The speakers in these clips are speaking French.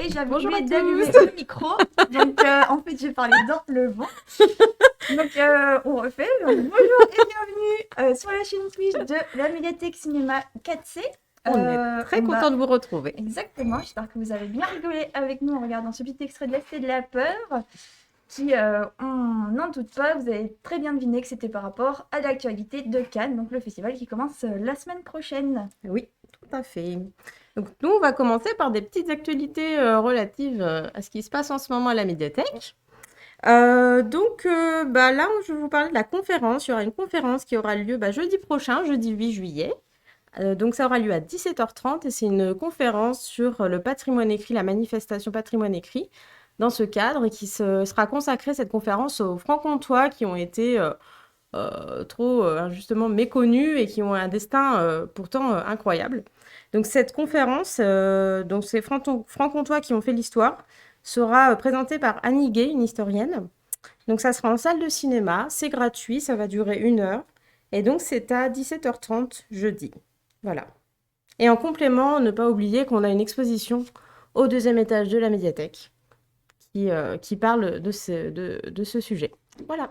et j'avais Bonjour à oublié d'allumer tous. le micro. Donc, en fait, j'ai parlé dans le vent. Donc, on refait. Donc, bonjour et bienvenue sur la chaîne Twitch de la médiathèque cinéma 4C. On est très On va content de vous retrouver. exactement. J'espère que vous avez bien rigolé avec nous en regardant ce petit extrait de la Cité de la Peur. Qui, on n'en doute pas, vous avez très bien deviné que c'était par rapport à l'actualité de Cannes, donc le festival qui commence la semaine prochaine. Oui, tout à fait. Donc, nous, on va commencer par des petites actualités relatives à ce qui se passe en ce moment à la médiathèque. Là, je vais vous parler de la conférence. Il y aura une conférence qui aura lieu jeudi prochain, jeudi 8 juillet. Donc, ça aura lieu à 17h30 et c'est une conférence sur le patrimoine écrit, la manifestation patrimoine écrit. Dans ce cadre, et qui sera consacrée, cette conférence, aux francs-comtois qui ont été trop injustement méconnus et qui ont un destin pourtant incroyable. Donc cette conférence, donc ces francs-comtois qui ont fait l'histoire, sera présentée par Annie Gay, une historienne. Donc ça sera en salle de cinéma, c'est gratuit, ça va durer 1 heure. Et donc c'est à 17h30 jeudi. Voilà. Et en complément, ne pas oublier qu'on a une exposition au 2e étage de la médiathèque qui parle de ce sujet. Voilà.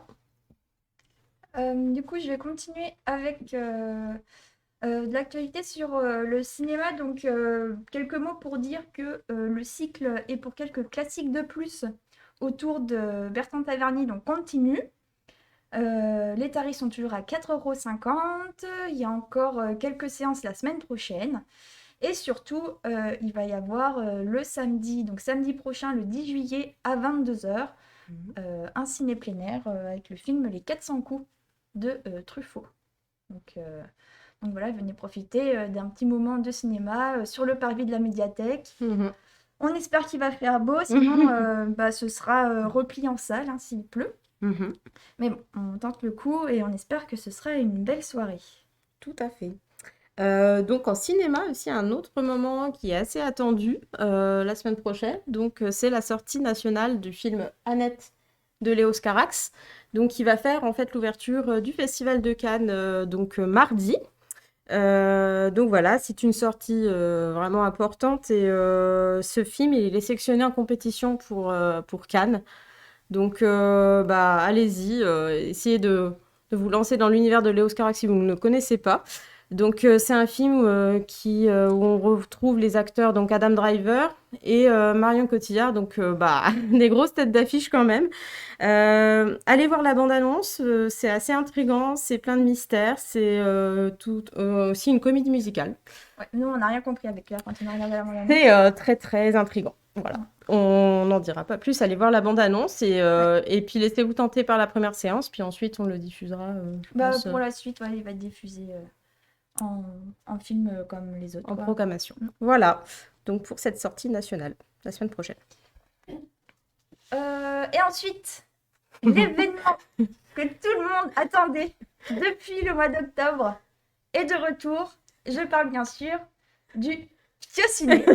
Du coup, je vais continuer avec de l'actualité sur le cinéma. Donc, quelques mots pour dire que le cycle est pour quelques classiques de plus autour de Bertrand Taverny, donc continue. Les tarifs sont toujours à 4,50 €. Il y a encore quelques séances la semaine prochaine. Et surtout, il va y avoir le samedi, donc samedi prochain, le 10 juillet à 22h, un ciné plein air avec le film Les 400 coups de Truffaut. Donc voilà, venez profiter d'un petit moment de cinéma sur le parvis de la médiathèque. On espère qu'il va faire beau, sinon ce sera repli en salle s'il pleut. Mais bon, on tente le coup et on espère que ce sera une belle soirée. Tout à fait. Donc en cinéma aussi, un autre moment qui est assez attendu la semaine prochaine. Donc c'est la sortie nationale du film Annette de Léos Carax, donc qui va faire en fait l'ouverture du Festival de Cannes mardi. Donc voilà, c'est une sortie vraiment importante et ce film il est sélectionné en compétition pour Cannes. Donc allez-y, essayez de vous lancer dans l'univers de Léos Carax si vous ne le connaissez pas. Donc c'est un film où on retrouve les acteurs donc Adam Driver et Marion Cotillard, donc des grosses têtes d'affiche quand même. Allez voir la bande-annonce, c'est assez intriguant, c'est plein de mystères, c'est aussi une comédie musicale. Ouais, nous, on n'a rien compris avec là quand on a regardé la bande-annonce. C'est très très intriguant. Voilà. On n'en dira pas plus, allez voir la bande-annonce et puis laissez-vous tenter par la première séance, puis ensuite on le diffusera. Pour la suite, il va être diffusé en film comme les autres. En programmation. Voilà, donc pour cette sortie nationale, la semaine prochaine. Et ensuite, l'événement que tout le monde attendait depuis le mois d'octobre est de retour. Je parle bien sûr du Pio-Ciné.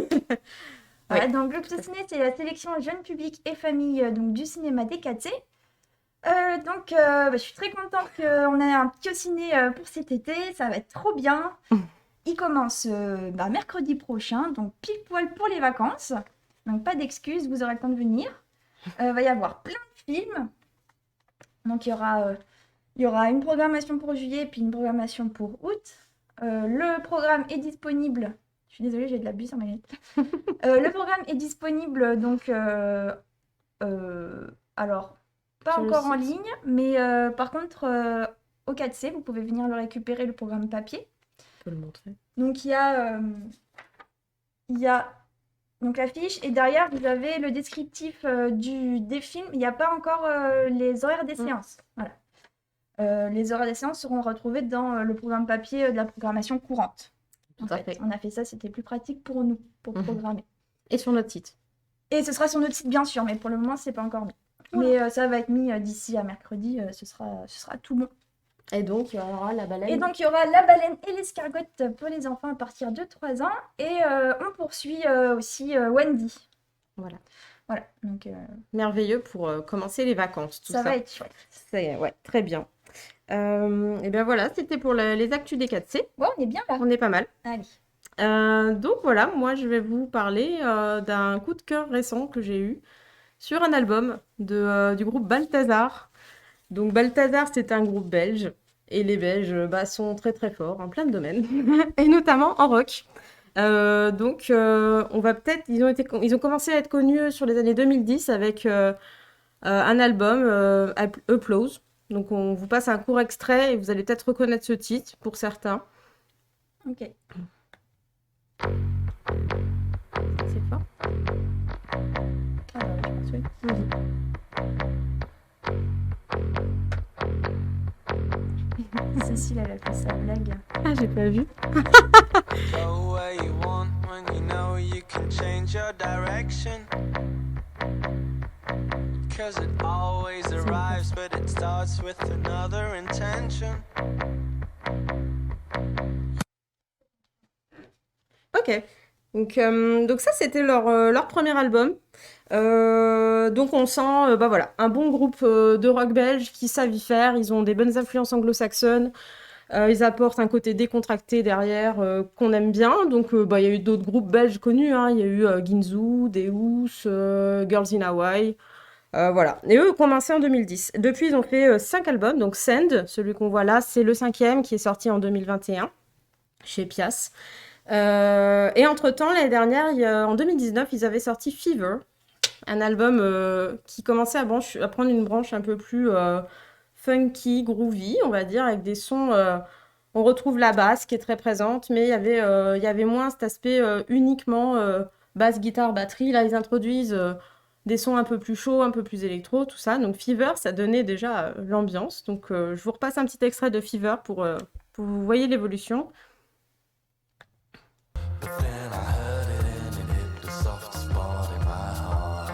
Voilà, donc le Pio-Ciné, c'est la sélection jeune public et famille du cinéma des 4C. Je suis très contente qu'on ait un Pio-Ciné pour cet été, ça va être trop bien. Il commence mercredi prochain, donc pile poil pour les vacances. Donc pas d'excuses, vous aurez le temps de venir. Va y avoir plein de films. Donc il y aura une programmation pour juillet puis une programmation pour août. Le programme est disponible. Je suis désolée, j'ai de la buée sur ma lunette. Le programme est disponible alors pas encore en ligne, mais par contre au 4C, vous pouvez venir le récupérer le programme papier. Je peux le montrer. Donc il y a donc l'affiche et derrière vous avez le descriptif des films. Il n'y a pas encore les horaires des séances. Voilà. Les horaires des séances seront retrouvés dans le programme papier de la programmation courante. Tout à fait. On a fait ça, c'était plus pratique pour nous, pour programmer. Et sur notre site. Et ce sera sur notre site bien sûr, mais pour le moment c'est pas encore mis. Voilà. Mais ça va être mis d'ici à mercredi, ce sera tout bon. Et donc, il y aura la baleine. Et donc, il y aura la baleine et l'escargotte pour les enfants à partir de 3 ans. Et on poursuit aussi Wendy. Voilà. Donc, merveilleux pour commencer les vacances. Tout ça va être chouette. C'est très bien. Et bien voilà, c'était pour les actus des 4C. Ouais, on est bien là. On est pas mal. Allez. Donc voilà, moi je vais vous parler d'un coup de cœur récent que j'ai eu sur un album du groupe Balthazar. Donc Balthazar, c'est un groupe belge. Et les Belges sont très très forts en plein de domaines, et notamment en rock. On va peut-être, ils ont commencé à être connus sur les années 2010 avec un album, Applause. Donc on vous passe un court extrait et vous allez peut-être reconnaître ce titre pour certains. Ok. C'est fort. Ah bah oui, je pense, oui. Cécile, elle a fait sa blague. Ah, j'ai pas vu. Go where you want when you know you can change your direction. Cause it always arrives, but it starts with another intention. Ok. Donc ça, c'était leur premier album. Donc on sent voilà, un bon groupe de rock belge qui savent y faire. Ils ont des bonnes influences anglo-saxonnes. Ils apportent un côté décontracté derrière qu'on aime bien. Donc il y a eu d'autres groupes belges connus. Hein. Il y a eu Ginzu, Deus, Girls in Hawaii. Voilà. Et eux ont commencé en 2010. Depuis, ils ont fait 5 albums. Donc Send, celui qu'on voit là, c'est le 5e qui est sorti en 2021 chez Pias. Et entre-temps, l'année dernière, en 2019, ils avaient sorti Fever, un album qui commençait à prendre une branche un peu plus funky, groovy, on va dire, avec des sons. On retrouve la basse qui est très présente, mais il y avait moins cet aspect uniquement basse, guitare, batterie. Là, ils introduisent des sons un peu plus chauds, un peu plus électro, tout ça. Donc Fever, ça donnait déjà l'ambiance. Donc je vous repasse un petit extrait de Fever pour que vous voyez l'évolution. But then I heard it and it hit the soft spot in my heart.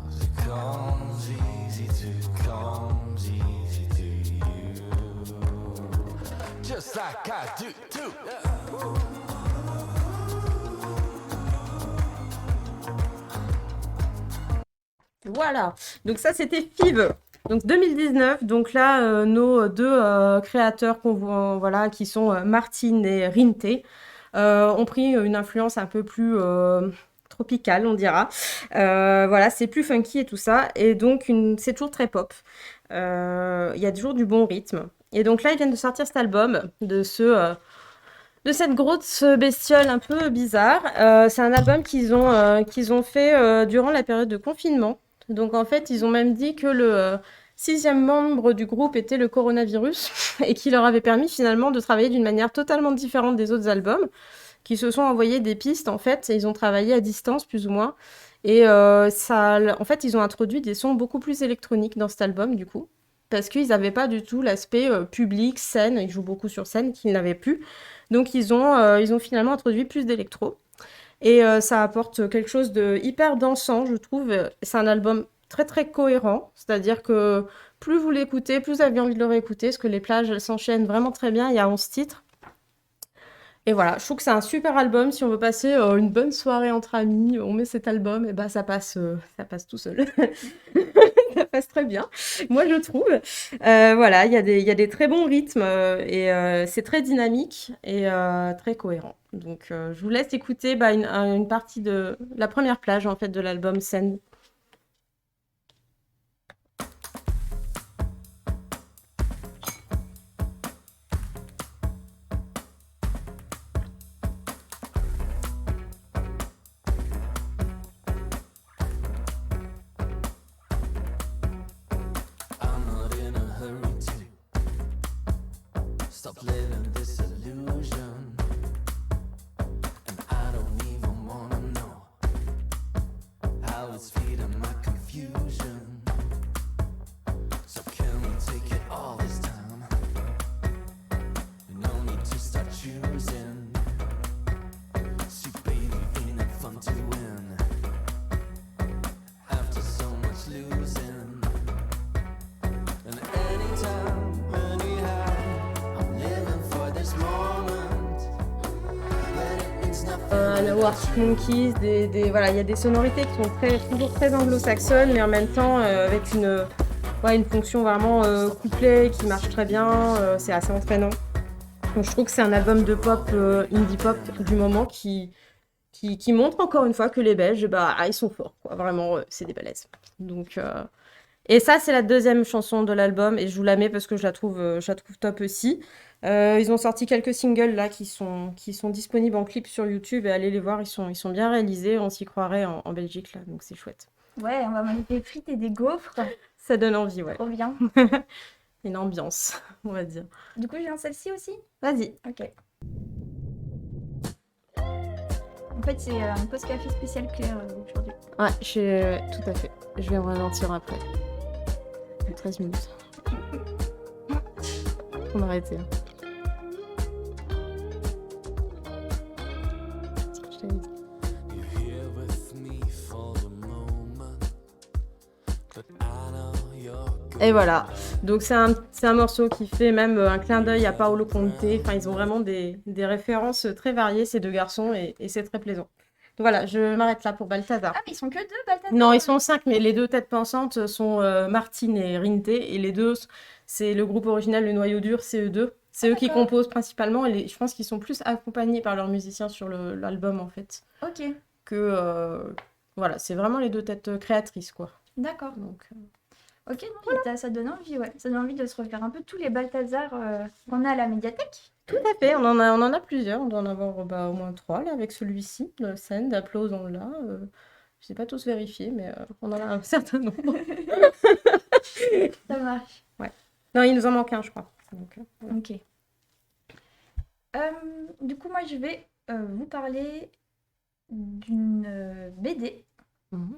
Cause it comes easy to you. Just like I do too. Voilà, donc ça c'était Fever. Donc 2019, donc là nos deux créateurs qu'on voit, voilà, qui sont Martin et Rinte, ont pris une influence un peu plus tropicale, on dira. Voilà, c'est plus funky et tout ça, et donc c'est toujours très pop. Il y a toujours du bon rythme. Et donc là, ils viennent de sortir cet album de cette grosse bestiole un peu bizarre. C'est un album qu'ils ont fait durant la période de confinement. Donc en fait, ils ont même dit que le 6e membre du groupe était le coronavirus et qui leur avait permis finalement de travailler d'une manière totalement différente des autres albums, qui se sont envoyés des pistes en fait, et ils ont travaillé à distance plus ou moins. Et en fait, ils ont introduit des sons beaucoup plus électroniques dans cet album du coup, parce qu'ils n'avaient pas du tout l'aspect public, scène, ils jouent beaucoup sur scène, qu'ils n'avaient plus. Donc ils ont finalement introduit plus d'électro. Et ça apporte quelque chose de hyper dansant, je trouve. C'est un album très très cohérent, c'est-à-dire que plus vous l'écoutez, plus vous avez envie de le réécouter, parce que les plages elles s'enchaînent vraiment très bien, il y a 11 titres. Et voilà, je trouve que c'est un super album. Si on veut passer une bonne soirée entre amis, on met cet album, et bah ça passe tout seul. Ça passe très bien, moi je trouve. Voilà, il y a des très bons rythmes et c'est très dynamique et très cohérent. Donc je vous laisse écouter une partie de la première plage en fait de l'album Send. I'm not in a hurry to stop living this illusion. And I don't even wanna know how it's feeding my confusion. So can we take it all this time? No need to start choosing. See baby, ain't it fun to win? After so much losing. And anytime, anyhow, I'm living for this moment. But it means nothing. Le Arctic Monkeys, voilà, il y a des sonorités qui sont toujours très anglo-saxonnes, mais en même temps avec une fonction vraiment couplet qui marche très bien, c'est assez entraînant. Donc, je trouve que c'est un album de pop, indie pop du moment qui montre encore une fois que les Belges, ils sont forts, quoi. Vraiment, c'est des balèzes. Donc, et ça, c'est la deuxième chanson de l'album et je vous la mets parce que je la trouve top aussi. Ils ont sorti quelques singles là qui sont disponibles en clip sur YouTube et allez les voir, ils sont bien réalisés, on s'y croirait en Belgique là, donc c'est chouette. Ouais, on va manger des frites et des gaufres. Ça donne envie, ouais. Trop bien. Une ambiance, on va dire. Du coup, je viens celle-ci aussi. Vas-y. Ok. En fait, c'est un post café spécial Claire aujourd'hui. Ouais, tout à fait. Je vais me ralentir après. 13 minutes. On va arrêter. Je t'avais dit. You're here with me for the moment, but I know you're Et voilà. Donc c'est un morceau qui fait même un clin d'œil à Paolo Conte. Enfin, ils ont vraiment des références très variées, ces deux garçons, et c'est très plaisant. Donc voilà, je m'arrête là pour Balthazar. Ah, mais ils sont que deux, Balthazar. Non, ils sont 5, mais les deux têtes pensantes sont Martine et Rinte. Et les deux, c'est le groupe original, le noyau dur, c'est eux deux. C'est eux qui d'accord. composent principalement. Et je pense qu'ils sont plus accompagnés par leurs musiciens sur l'album, en fait. Ok, Voilà, c'est vraiment les deux têtes créatrices, quoi. d'accord. Donc, Ok, non, ça donne envie, ouais. Ça donne envie de se refaire un peu tous les Balthazar qu'on a à la médiathèque. tout à fait, on en a plusieurs. On doit en avoir au moins 3, là, avec celui-ci, de scène, d'applause, on l'a. Je sais pas tous vérifier, mais on en a un certain nombre. Ça marche. Non, il nous en manque un, je crois. Donc, voilà. Ok. Du coup, moi, je vais vous parler d'une BD. Mhm.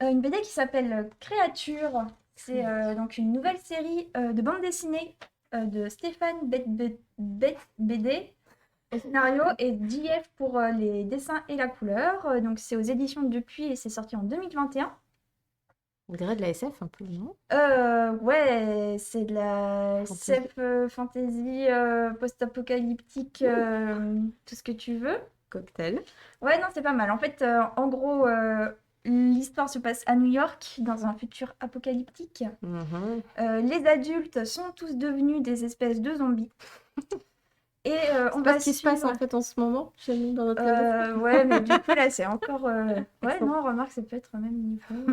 Une BD qui s'appelle Créature. C'est donc une nouvelle série de bande dessinée de Stéphane BD au scénario et JF pour les dessins et la couleur. Donc c'est aux éditions Dupuis et c'est sorti en 2021. On dirait de la SF un peu, non? Ouais, c'est de la Fantasy. SF fantasy, post-apocalyptique, tout ce que tu veux. Cocktail. Ouais, non, c'est pas mal. En fait, en gros, l'histoire se passe à New York, dans un futur apocalyptique. Mhm. Les adultes sont tous devenus des espèces de zombies. Et on C'est pas va ce qui se passe suivre... en fait en ce moment chez nous dans notre maison. ouais, mais du coup, là, c'est encore... Ouais, Excellent. non, remarque, ça peut être au même niveau.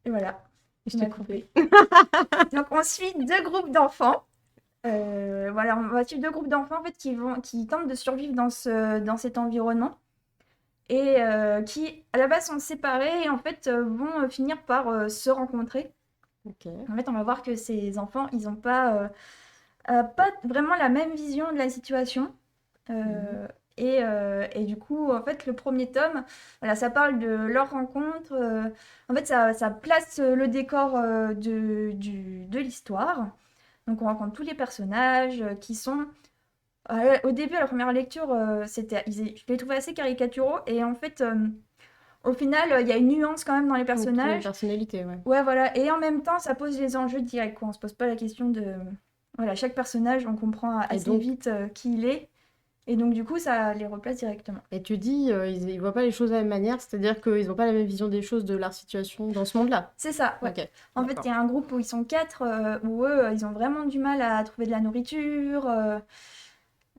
Et voilà. Je t'ai coupé. Donc, on suit deux groupes d'enfants. Voilà, on va suivre deux groupes d'enfants en fait, qui tentent de survivre dans cet environnement. Et qui, à la base, sont séparés et en fait vont finir par se rencontrer. Ok. En fait, on va voir que ces enfants, ils n'ont pas vraiment la même vision de la situation. Et du coup, en fait, le premier tome, voilà, ça parle de leur rencontre. En fait, ça place le décor de l'histoire. Donc, on rencontre tous les personnages qui sont... au début, à la première lecture, je les trouvais assez caricaturaux. Et en fait, au final, il y a une nuance quand même dans les Une personnages. personnalité, ouais. Ouais, voilà. Et en même temps, ça pose les enjeux directs, quoi. On se pose pas la question de... Voilà, chaque personnage, on comprend assez donc- vite qui il est. Et donc, du coup, ça les replace directement. Et tu dis, ils voient pas les choses de la même manière, c'est-à-dire qu'ils n'ont pas la même vision des choses de leur situation dans ce monde-là. C'est ça, ouais. Ok. En fait, il y a un groupe où ils sont 4, où eux, ils ont vraiment du mal à trouver de la nourriture.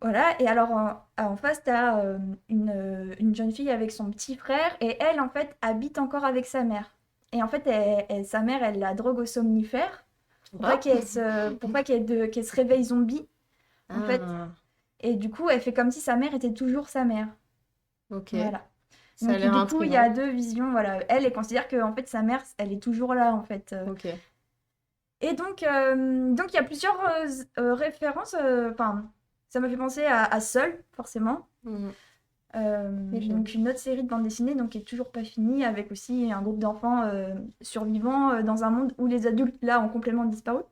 Voilà. Et alors, en face, tu as une jeune fille avec son petit frère. Et elle, en fait, habite encore avec sa mère. Et en fait, sa mère, elle la drogue au somnifère. Pour pas qu'elle se réveille zombie, en fait. Et du coup, elle fait comme si sa mère était toujours sa mère. Ok. Voilà. Ça a Donc, l'air du coup, il y a intriguant. deux visions. Voilà. Elle considère que en fait, sa mère, elle est toujours là, en fait. Ok. Et donc, il y a plusieurs références. Enfin, ça me fait penser à Seul, forcément. Mhm. Donc, une autre série de bande dessinée donc, qui est toujours pas finie, avec aussi un groupe d'enfants survivants dans un monde où les adultes, là, ont complètement disparu.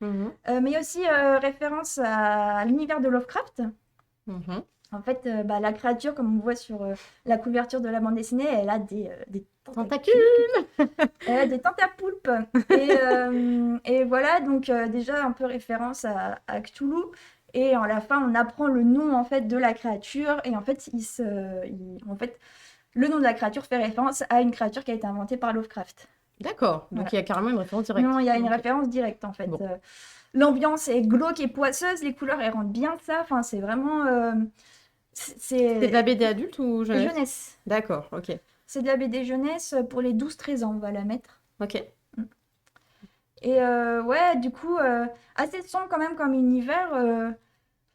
Mhm. Mais il y a aussi référence à l'univers de Lovecraft. Mhm. En fait, la créature, comme on voit sur la couverture de la bande dessinée, elle a des tentacules. Elle a des tentapoulpes. Et voilà, donc déjà un peu référence à Cthulhu. Et à la fin, on apprend le nom en fait de la créature. Et en fait, le nom de la créature fait référence à une créature qui a été inventée par Lovecraft. D'accord. Donc Voilà. il y a carrément une référence directe. Non, il y a une Ok. référence directe en fait. Bon. L'ambiance est glauque et poisseuse, les couleurs elles rendent bien ça. Enfin, c'est vraiment. C'est de la C'est BD adulte ou jeunesse? jeunesse. D'accord, ok. C'est de la BD jeunesse pour les 12-13 ans, on va la mettre. Ok. Et ouais, du coup, assez sombre quand même comme univers.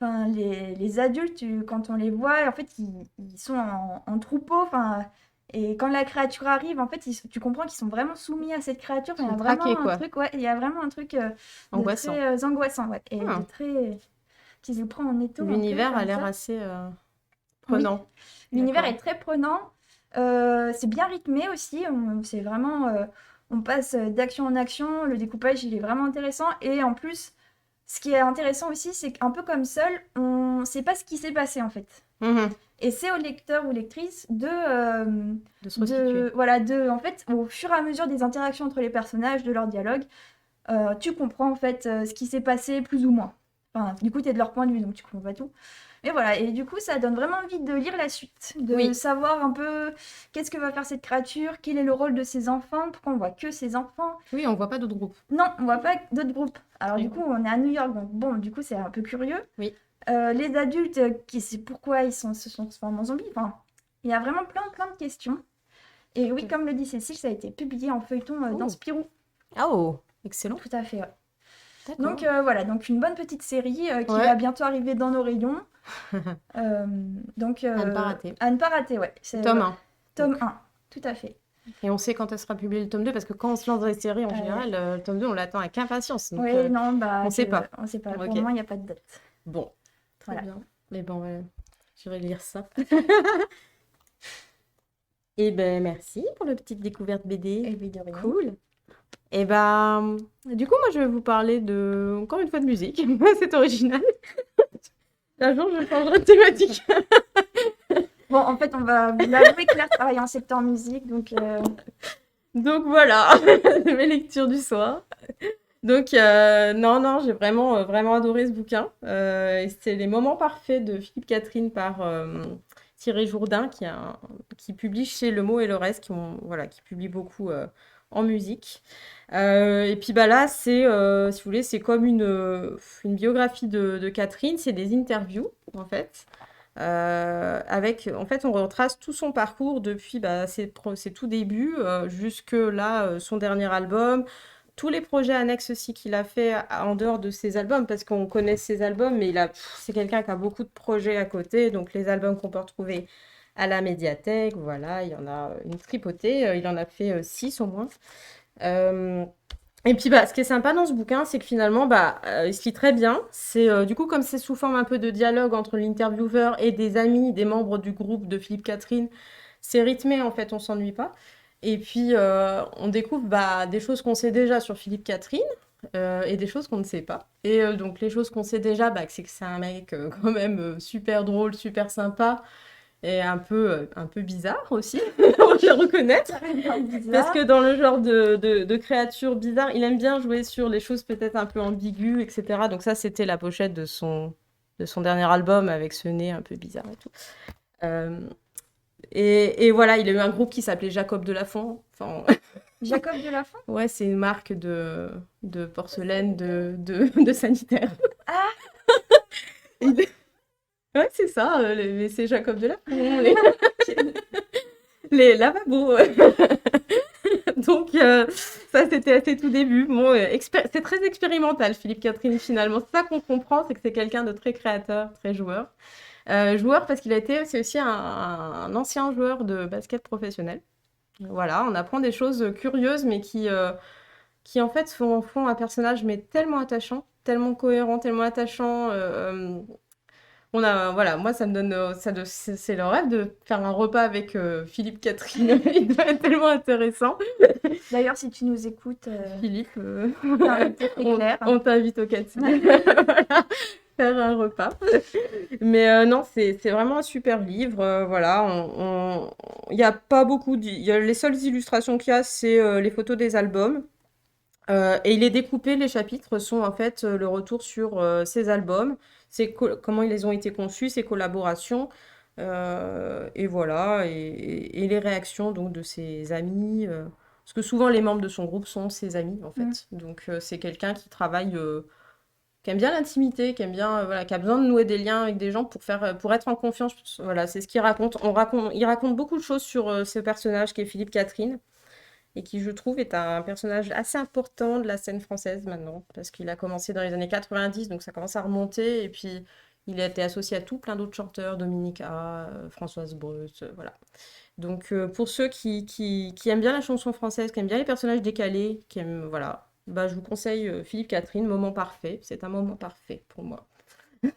Enfin, les adultes, quand on les voit, en fait, ils sont en troupeau. Enfin, et quand la créature arrive, en fait, tu comprends qu'ils sont vraiment soumis à cette créature. Ils Enfin, il y sont a vraiment traqués, un quoi. truc, ouais, il y a vraiment un truc de Angoissant. très angoissant, ouais, et de Ah. très qui se prend en étau un peu L'univers a comme l'air ça. assez Oui, prenant. l'univers est D'accord. très prenant. C'est bien rythmé aussi. C'est vraiment, on passe d'action en action. Le découpage, il est vraiment intéressant. Et en plus, ce qui est intéressant aussi, c'est qu'un peu comme Seul, on ne sait pas ce qui s'est passé en fait. Mhm. Et c'est au lecteur ou lectrice De se resituer. voilà, en fait, au fur et à mesure des interactions entre les personnages, de leur dialogue, tu comprends en fait ce qui s'est passé plus ou moins. Enfin, du coup, tu es de leur point de vue, donc tu comprends pas tout. Et voilà, et du coup, ça donne vraiment envie de lire la suite, de Oui. savoir un peu qu'est-ce que va faire cette créature, quel est le rôle de ses enfants, pourquoi on voit que ses enfants. Oui, on voit pas d'autres groupes. Non, on voit pas d'autres groupes. Alors Très du bien. coup, on est à New York, donc bon, du coup, c'est un peu curieux. Oui. Les adultes, qui c'est pourquoi se sont transformés en zombies. Enfin, il y a vraiment plein de questions. Et oui, comme le dit Cécile, ça a été publié en feuilleton dans Oh. Spirou. Ah oh, excellent. Tout à fait, ouais. D'accord. Donc voilà, donc une bonne petite série qui Ouais. va bientôt arriver dans nos rayons. Donc À ne pas rater. à ne pas rater, ouais. C'est Tome 1. tome Donc. 1, tout à fait. Et on sait quand elle sera publiée le tome 2 parce que quand on se lance dans les séries en général, le tome 2 on l'attend avec impatience. Donc, Oui, non, bah, on sait pas. on sait pas. Pour Ok. le moment, il n'y a pas de date. Bon, très Voilà. bien. Mais bon, j'irai lire ça. Et ben merci pour la petite découverte BD. Et puis de rien. Cool. Et ben, du coup, moi, je vais vous parler encore une fois de musique. C'est original. Un jour, je changerai de thématique. Bon, en fait, on va vous l'avouer, Claire travaille en secteur musique, donc Donc voilà, mes lectures du soir. Donc non, j'ai vraiment adoré ce bouquin. Et c'est Les Moments Parfaits de Philippe Catherine par Thierry Jourdain qui publie chez Le Mot et le Reste, qui publie beaucoup en musique. Et puis bah là, c'est, si vous voulez, c'est comme une biographie de Catherine, c'est des interviews en fait. En fait, on retrace tout son parcours depuis ses tout débuts jusque là, son dernier album, tous les projets annexes aussi qu'il a fait en dehors de ses albums, parce qu'on connaît ses albums, mais c'est quelqu'un qui a beaucoup de projets à côté, donc les albums qu'on peut retrouver à la médiathèque, voilà, il y en a une tripotée, il en a fait 6 au moins. Et puis ce qui est sympa dans ce bouquin, c'est que finalement, il se lit très bien. C'est du coup comme c'est sous forme un peu de dialogue entre l'intervieweur et des amis, des membres du groupe de Philippe Catherine, c'est rythmé en fait, on s'ennuie pas. Et puis on découvre des choses qu'on sait déjà sur Philippe Catherine et des choses qu'on ne sait pas. Et donc les choses qu'on sait déjà, c'est que c'est un mec quand même super drôle, super sympa. Et un peu bizarre aussi, on va le reconnaître. Parce que dans le genre de créature bizarre, il aime bien jouer sur les choses peut-être un peu ambiguës, etc. Donc ça, c'était la pochette de son dernier album avec ce nez un peu bizarre et tout. Et voilà, il a eu un groupe qui s'appelait Jacob de Lafont. Enfin, Jacob de Lafont. ouais, c'est une marque de porcelaine de sanitaire. Ah. Ouais, c'est ça, mais c'est Jacob de Lafont. Les lavabos. Donc, ça, c'était à ses tout débuts. Bon, c'est très expérimental, Philippe Catherine, finalement. C'est ça qu'on comprend, c'est que c'est quelqu'un de très créateur, très joueur. Joueur parce qu'il c'est aussi un ancien joueur de basket professionnel. Voilà, on apprend des choses curieuses, mais qui en fait font un personnage mais tellement attachant, tellement cohérent, tellement attachant. Voilà, moi ça me donne, c'est le rêve de faire un repas avec Philippe Catherine. Il doit être tellement intéressant. D'ailleurs, si tu nous écoutes, Philippe, Claire. on t'invite au Catherine. Voilà, faire un repas. Mais non, c'est vraiment un super livre. Voilà, il n'y a pas beaucoup. Les seules illustrations qu'il y a, c'est les photos des albums. Et il est découpé, les chapitres sont en fait le retour sur ses albums, comment ils ont été conçus, ses collaborations, et voilà, et les réactions donc de ses amis Parce que souvent, les membres de son groupe sont ses amis, en Mm. fait. Donc, c'est quelqu'un qui travaille, qui aime bien l'intimité, qui aime bien, voilà, qui a besoin de nouer des liens avec des gens pour être en confiance. Voilà, c'est ce qu'il raconte. Il raconte beaucoup de choses sur ce personnage qui est Philippe Catherine et qui, je trouve, est un personnage assez important de la scène française maintenant, parce qu'il a commencé dans les années 90, donc ça commence à remonter, et puis il a été associé à tout plein d'autres chanteurs, Dominique A, Françoise Breus, voilà. Donc pour ceux qui aiment bien la chanson française, qui aiment bien les personnages décalés, qui aiment, voilà, bah, je vous conseille Philippe Catherine, Moment parfait, c'est un moment parfait pour moi. Et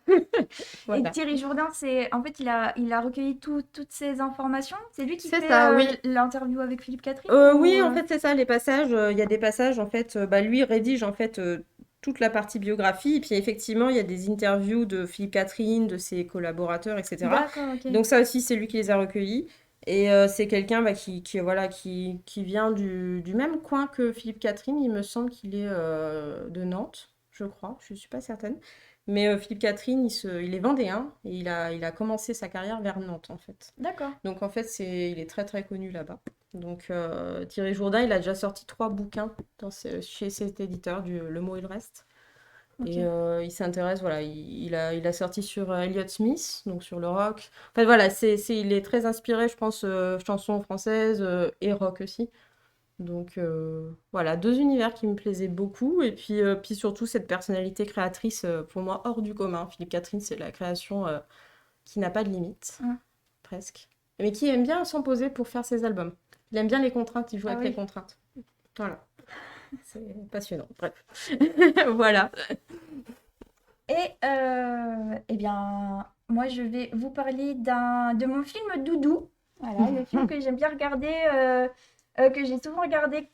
Voilà. Thierry Jourdain, en fait, il a recueilli toutes ces informations. C'est lui qui C'est fait ça, oui. l'interview avec Philippe Catherine Oui, en fait, c'est ça, les passages. Il y a des passages, en fait, bah, lui rédige, en fait, toute la partie biographie. Et puis, effectivement, il y a des interviews de Philippe Catherine, de ses collaborateurs, etc. D'accord, ok. Donc, ça aussi, c'est lui qui les a recueillis. Et c'est quelqu'un bah, voilà, qui vient du même coin que Philippe Catherine. Il me semble qu'il est de Nantes, je crois. Je ne suis pas certaine. Mais Philippe Catherine, il est vendéen et il a commencé sa carrière vers Nantes, en fait. D'accord. Donc en fait, il est très très connu là-bas. Donc Thierry Jourdain, il a déjà sorti 3 bouquins chez cet éditeur, Le Mot et le Reste. Ok. Et il s'intéresse, voilà, il a sorti sur Elliott Smith, donc sur le rock. En fait, voilà, il est très inspiré, je pense, chansons françaises et rock aussi. Donc voilà, 2 univers qui me plaisaient beaucoup. Et puis surtout, cette personnalité créatrice, pour moi, hors du commun. Philippe Catherine, c'est la création qui n'a pas de limite, Mm. presque. Mais qui aime bien s'imposer pour faire ses albums. Il aime bien les contraintes, il joue Ah avec les oui. contraintes. Voilà, c'est passionnant. Bref, voilà. Et eh bien, moi, je vais vous parler de mon film Doudou. Voilà, le film que j'aime bien regarder, que j'ai souvent regardé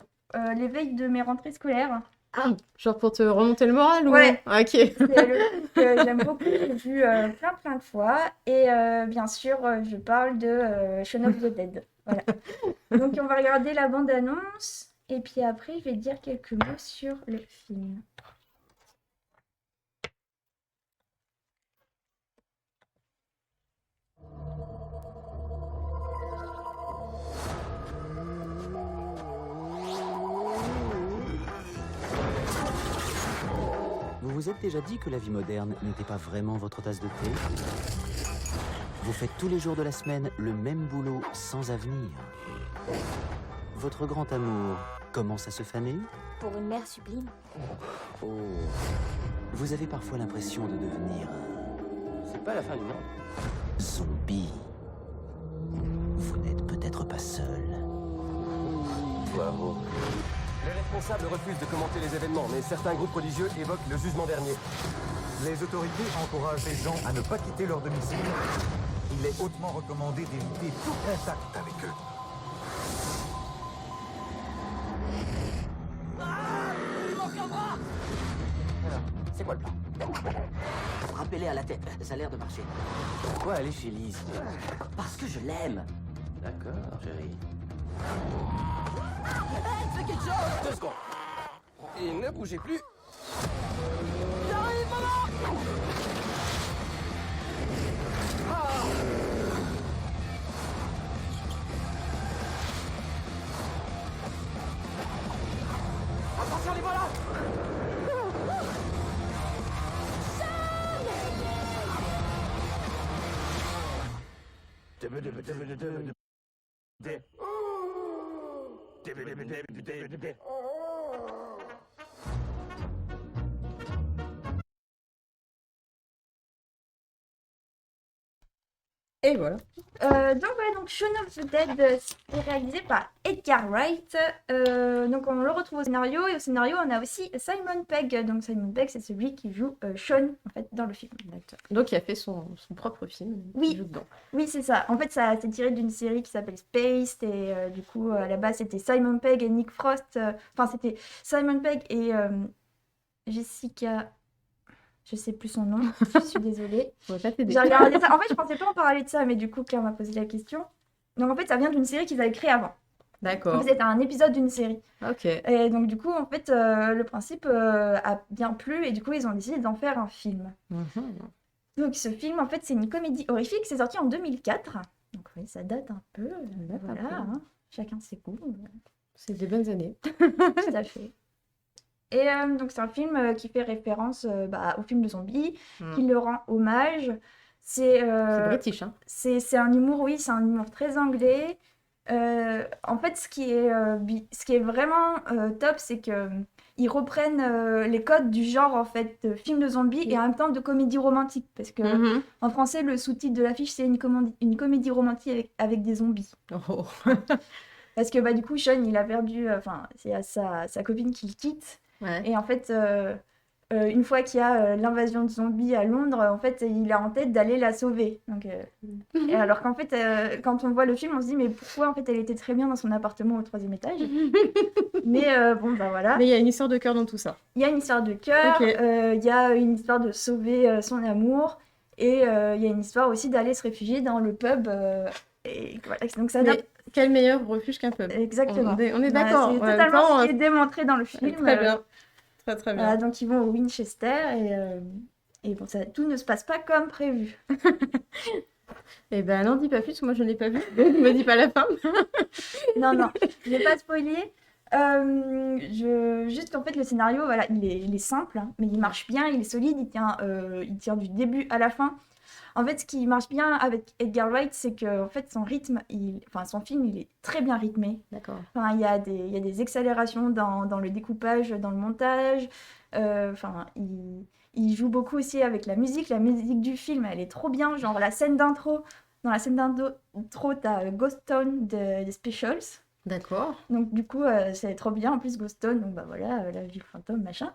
les veilles de mes rentrées scolaires. Ah, genre pour te remonter le moral ou... Ouais. Ah, ok. C'est le film que j'aime beaucoup, j'ai vu plein de fois. Et bien sûr, je parle de Shaun of the Dead. Voilà. Donc, on va regarder la bande-annonce. Et puis après, je vais dire quelques mots sur le film. Vous vous êtes déjà dit que la vie moderne n'était pas vraiment votre tasse de thé? Vous faites tous les jours de la semaine le même boulot sans avenir. Votre grand amour commence à se faner? Pour une mère sublime. Oh. Vous avez parfois l'impression de devenir C'est pas la fin du monde. zombie. Vous n'êtes peut-être pas seul. Bravo. Les responsables refusent de commenter les événements, mais certains groupes religieux évoquent le jugement dernier. Les autorités encouragent les gens à ne pas quitter leur domicile. Il est hautement recommandé d'éviter tout contact avec eux. Alors, c'est quoi le plan? Frappez-les à la tête, ça a l'air de marcher. Pourquoi aller chez Lise? Parce que je l'aime. D'accord, chérie. Hey, fais quelque chose! 2 secondes. Et ne bougez plus. J'arrive, maman! Attention, les voilà! Et voilà. Donc Shaun of the Dead, c'est réalisé par Edgar Wright. Donc on le retrouve au scénario, et au scénario on a aussi Simon Pegg. Donc Simon Pegg, c'est celui qui joue Shaun en fait dans le film. Donc il a fait son propre film. Oui. Il joue dedans. Oui, c'est ça. En fait, ça c'est tiré d'une série qui s'appelle Spaced, et du coup à la base c'était Simon Pegg et Nick Frost. Enfin c'était Simon Pegg et Jessica. Je sais plus son nom, je suis désolée. On va pas t'aider. J'ai regardé ça. En fait, je pensais pas en parler de ça, mais du coup, Claire m'a posé la question. Donc, en fait, ça vient d'une série qu'ils avaient créée avant. D'accord. Donc, c'était un épisode d'une série. Ok. Et donc, du coup, en fait, le principe a bien plu, et du coup, ils ont décidé d'en faire un film. Mhm. Donc, ce film, en fait, c'est une comédie horrifique. C'est sorti en 2004. Donc, oui, ça date un peu. date un Voilà, peu. hein. Chacun ses goûts. C'est des bonnes années. Tout à fait. Et donc c'est un film qui fait référence au film de zombies, qui le rend hommage. C'est C'est british, hein. c'est un humour, oui, c'est un humour très anglais. En fait, ce qui est vraiment top, c'est que ils reprennent les codes du genre en fait de film de zombies et en même temps de comédie romantique, parce que Mhm. en français le sous-titre de l'affiche c'est une comédie romantique avec des zombies. Oh. Parce que du coup Sean il a perdu, enfin c'est sa copine qui le quitte. Ouais. Et en fait, une fois qu'il y a l'invasion de zombies à Londres, en fait, il a en tête d'aller la sauver. Donc, et alors qu'en fait, quand on voit le film, on se dit, mais pourquoi en fait elle était très bien dans son appartement au 3e étage. Mais bon, voilà. Mais il y a une histoire de cœur dans tout ça. Il y a une histoire de cœur, Ok. il y a une histoire de sauver son amour, et il y a une histoire aussi d'aller se réfugier dans le pub. Et voilà. Donc ça Mais quel meilleur refuge qu'un pub. Exactement. On est Voilà, d'accord. c'est En même totalement temps, ce qui est démontré dans le film. très bien. Très très bien. Voilà, donc ils vont au Winchester et bon, tout ne se passe pas comme prévu. Eh ben, n'en dis pas plus, moi je n'ai pas vu. Donc, me dis pas la fin. Non, je vais pas spoiler. Juste en fait le scénario, voilà, il est simple, hein, mais il marche bien, il est solide, il tient du début à la fin. En fait, ce qui marche bien avec Edgar Wright, c'est que en fait son rythme, son film, il est très bien rythmé. D'accord. Enfin, il y a des accélérations dans le découpage, dans le montage. Il joue beaucoup aussi avec la musique. La musique du film, elle est trop bien. Genre la scène d'intro. Dans la scène d'intro, t'as Ghost Town des Specials. D'accord. Donc du coup, c'est trop bien. En plus, Ghost Town, donc voilà, la ville fantôme, machin.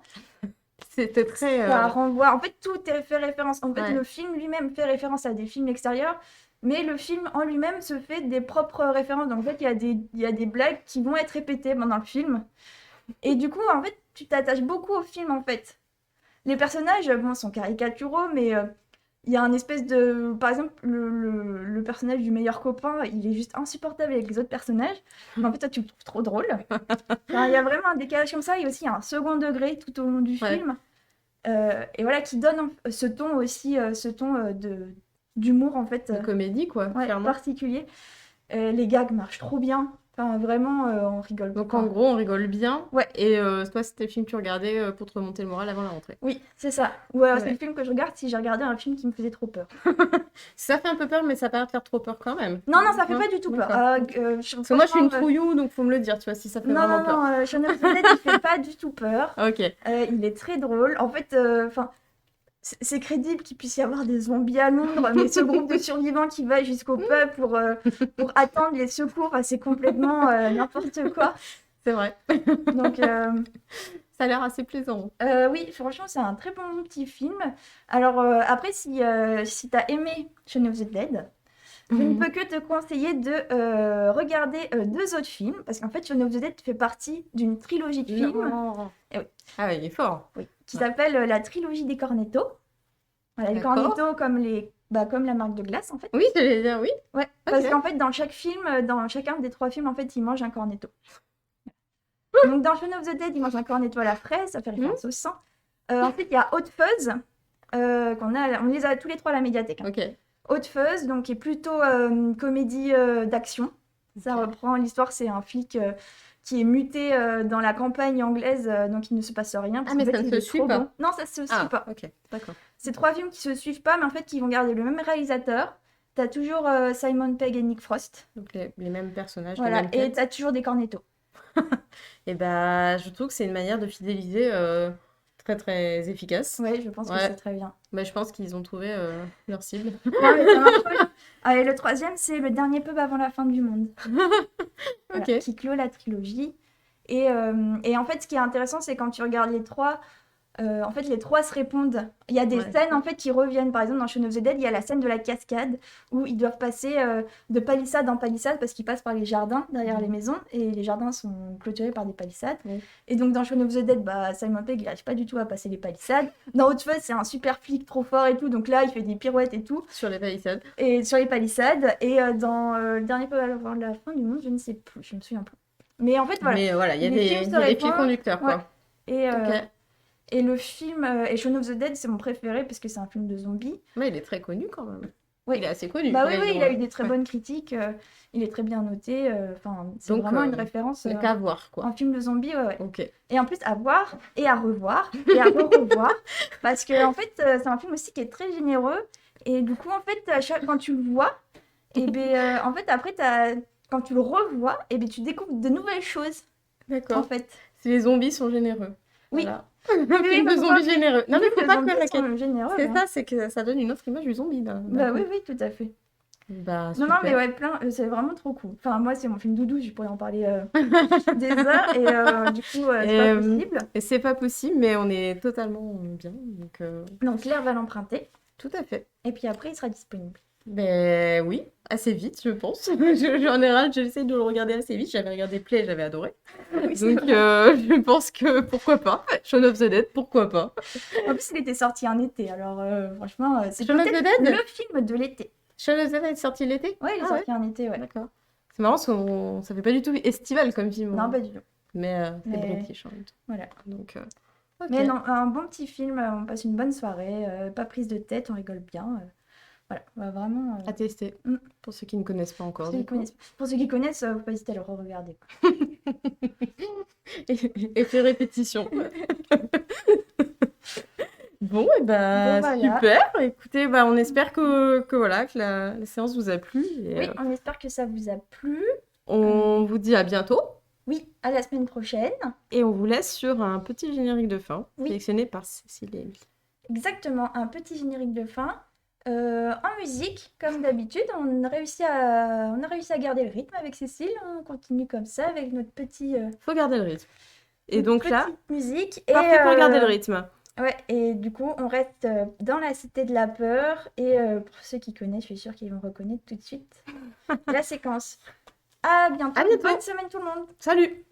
C'était très. Ça renvoie. En fait, tout est fait référence. En fait, Ouais. le film lui-même fait référence à des films extérieurs. Mais le film en lui-même se fait des propres références. Donc en fait, il y a des blagues qui vont être répétées pendant le film. Et du coup, en fait, tu t'attaches beaucoup au film, en fait. Les personnages, bon, sont caricaturaux, mais il y a un espèce de... Par exemple, le personnage du meilleur copain, il est juste insupportable avec les autres personnages. Mais en fait, toi, tu le trouves trop drôle. Enfin, il y a vraiment un décalage comme ça. Et aussi, il y a un second degré tout au long du Ouais. film. Et voilà, qui donne ce ton aussi, d'humour, en fait, De comédie, quoi, clairement. particulier. Les gags marchent trop bien. Enfin, vraiment, on rigole Donc beaucoup. en gros, on rigole bien. Ouais. Et toi, c'était le film que tu regardais pour te remonter le moral avant la rentrée. Oui, c'est ça. Ou alors, c'est Ouais. le film que je regarde si j'ai regardé un film qui me faisait trop peur. Ça fait un peu peur, mais ça paraît te faire trop peur quand même. Non, ça fait Non, pas du tout peur. d'accord. Parce que moi, je suis une trouillou, donc faut me le dire, tu vois, si ça fait Non, vraiment peur. non, Shaun of the Dead, il fait pas du tout peur. Ok. Il est très drôle. En fait, c'est crédible qu'il puisse y avoir des zombies à Londres, mais ce groupe de survivants qui va jusqu'au pub pour attendre les secours, c'est complètement n'importe quoi. C'est vrai. Donc, Ça a l'air assez plaisant. oui, franchement, c'est un très bon petit film. Alors, après, si t'as aimé Shaun of the Dead, je ne peux que te conseiller de regarder 2 autres films, parce qu'en fait, Shaun of the Dead fait partie d'une trilogie de films Non. Eh oui. Ah ouais, il est fort. qui Ouais. s'appelle la trilogie des Cornetto. Voilà, les D'accord. Cornetto comme la marque de glace, en fait. Oui, j'allais dire oui. Ouais, parce Ok. qu'en fait, dans chaque film, dans chacun des 3 films, en fait, ils mangent un cornetto. Donc, dans Shaun of the Dead, ils mangent un cornetto à la fraise, ça fait référence au sang. Ensuite, il y a Hot Fuzz, on les a tous les 3 à la médiathèque. Hein. Ok. Hot Fuzz, donc, qui est plutôt comédie d'action. Ça reprend l'histoire, c'est un flic qui est muté dans la campagne anglaise, donc il ne se passe rien. parce Ah, mais qu'en fait, ça ne il se est suit trop pas. bon. Non, ça se suit Ah, pas. ok. D'accord. C'est 3 films qui se suivent pas, mais en fait, qui vont garder le même réalisateur. T'as toujours Simon Pegg et Nick Frost. Donc les mêmes personnages, Voilà, les mêmes et têtes. t'as toujours des cornettos. Et bah, je trouve que c'est une manière de fidéliser très très efficace. Ouais, je pense que Ouais. c'est très bien. Bah, je pense qu'ils ont trouvé leur cible. Non, mais ça marche pas. Allez, le 3e, c'est Le Dernier Pub avant la fin du monde. Voilà, Ok. qui clôt la trilogie. Et en fait, ce qui est intéressant, c'est quand tu regardes les 3, en fait, les 3 se répondent. Il y a des Ouais. scènes, en fait, qui reviennent. Par exemple, dans Shaun of the Dead, il y a la scène de la cascade, où ils doivent passer de palissade en palissade, parce qu'ils passent par les jardins, derrière les maisons, et les jardins sont clôturés par des palissades. Ouais. Et donc, dans Shaun of the Dead, Simon Pegg, il n'arrive pas du tout à passer les palissades. Dans Hot Fuzz, c'est un super flic trop fort et tout, donc là, il fait des pirouettes et tout. Sur les palissades. Et sur les palissades. Et dans Le Dernier Pub avant la fin du monde, je ne sais plus, je me souviens plus. Mais en fait, voilà. Mais voilà, il y a Les des, films se il y a des fils répondent. conducteurs, quoi. Ouais. Et, Ok. et le film, et Shaun of the Dead, c'est mon préféré parce que c'est un film de zombies. Mais il est très connu quand même. Oui. Il est assez connu. Bah oui, Blade il a Runner. eu des très Ouais. bonnes critiques. Il est très bien noté. Enfin, c'est Donc, vraiment une référence. Il n'y a qu'à voir, quoi. Un film de zombies, ouais. Ok. Et en plus, à voir et à revoir et à revoir. Parce que, en fait, c'est un film aussi qui est très généreux. Et du coup, en fait, quand tu le vois, et ben, en fait, après, quand tu le revois, et ben, tu découvres de nouvelles choses, en D'accord. fait. Si les zombies sont généreux. Oui. Voilà. Oui, Un film de parce zombies que- généreux. Non, mais oui, faut les pas zombies craquer. sont généreux. C'est hein. ça, c'est que ça donne une autre image du zombie. D'un Bah coup. oui, oui, tout à fait. Bah, Non, non, mais super. ouais, c'est vraiment trop cool. Enfin, moi, c'est mon film doudou, je pourrais en parler des heures, et du coup, c'est Et, pas possible. Et c'est pas possible, mais on est totalement bien. Donc, Donc, Claire va l'emprunter, tout à fait. et puis après, il sera disponible. Ben oui, assez vite, je pense. En général, j'essaie de le regarder assez vite. J'avais regardé Play, j'avais adoré. Oui, c'est Donc, vrai. je pense que pourquoi pas. Shaun of the Dead, pourquoi pas. En plus, il était sorti en été, alors franchement, c'est Shaun of the peut-être Dead le film de l'été. Shaun of the Dead est sorti l'été? Ouais, il est Ah sorti en été, ouais. D'accord. C'est marrant, ça fait pas du tout estival comme film. Non, hein. pas du tout. Mais c'est Mais- british en même temps. Voilà. Donc, ok. Mais non, un bon petit film, on passe une bonne soirée, pas prise de tête, on rigole bien. Voilà, on va vraiment. À tester. Mm. Pour ceux qui ne connaissent pas encore. Pour ceux qui du coup. connaissent, faut pas hésiter à le re-regarder. Quoi. Effet répétition. Bon, et bah, Bon, voilà. super. Écoutez, bah, on espère que voilà, que la séance vous a plu. Et, Oui, on espère que ça vous a plu. on vous dit à bientôt. Oui, à la semaine prochaine. Et on vous laisse sur un petit générique de fin, Oui. sélectionné par Cécile et Émilie. Exactement, un petit générique de fin. En musique, comme d'habitude, on a réussi à garder le rythme avec Cécile. On continue comme ça avec notre petit. Faut garder le rythme. Et donc là, petite musique. parfait pour garder le rythme. Ouais, et du coup, on reste dans la Cité de la Peur. Et pour ceux qui connaissent, je suis sûre qu'ils vont reconnaître tout de suite la séquence. À bientôt. À bientôt. Bonne semaine tout le monde. Salut!